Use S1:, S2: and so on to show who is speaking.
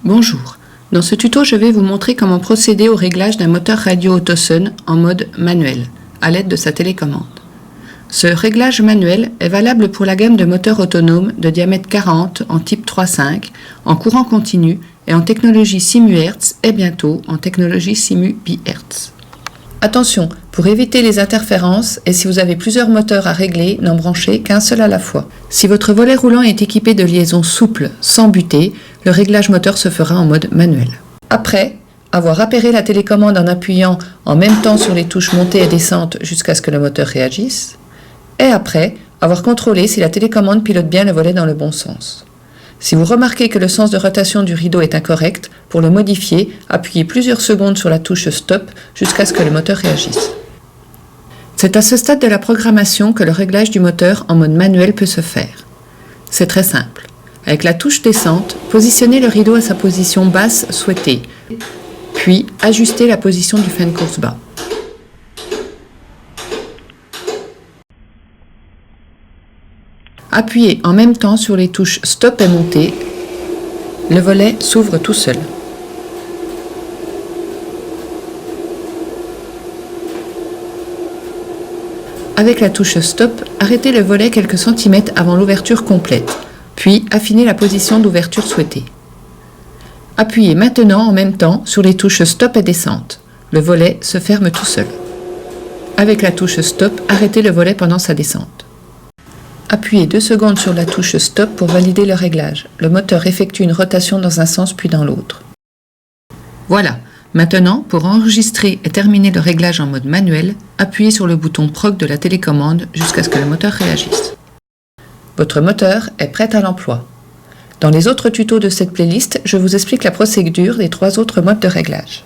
S1: Bonjour, dans ce tuto je vais vous montrer comment procéder au réglage d'un moteur radio Autosun en mode manuel, à l'aide de sa télécommande. Ce réglage manuel est valable pour la gamme de moteurs autonomes de diamètre 40 en type 3.5, en courant continu et en technologie simu-Hertz et bientôt en technologie simu-Bihertz. Attention, pour éviter les interférences et si vous avez plusieurs moteurs à régler, n'en branchez qu'un seul à la fois. Si votre volet roulant est équipé de liaisons souples, sans butée, le réglage moteur se fera en mode manuel. Après avoir appairé la télécommande en appuyant en même temps sur les touches montée et descente jusqu'à ce que le moteur réagisse, et après avoir contrôlé si la télécommande pilote bien le volet dans le bon sens. Si vous remarquez que le sens de rotation du rideau est incorrect, pour le modifier, appuyez plusieurs secondes sur la touche Stop jusqu'à ce que le moteur réagisse. C'est à ce stade de la programmation que le réglage du moteur en mode manuel peut se faire. C'est très simple. Avec la touche descente, positionnez le rideau à sa position basse souhaitée, puis ajustez la position du frein de course bas. Appuyez en même temps sur les touches Stop et Montée. Le volet s'ouvre tout seul. Avec la touche Stop, arrêtez le volet quelques centimètres avant l'ouverture complète, puis affinez la position d'ouverture souhaitée. Appuyez maintenant en même temps sur les touches Stop et Descente. Le volet se ferme tout seul. Avec la touche Stop, arrêtez le volet pendant sa descente. Appuyez 2 secondes sur la touche Stop pour valider le réglage. Le moteur effectue une rotation dans un sens puis dans l'autre. Voilà. Maintenant, pour enregistrer et terminer le réglage en mode manuel, appuyez sur le bouton PROG de la télécommande jusqu'à ce que le moteur réagisse. Votre moteur est prêt à l'emploi. Dans les autres tutos de cette playlist, je vous explique la procédure des 3 autres modes de réglage.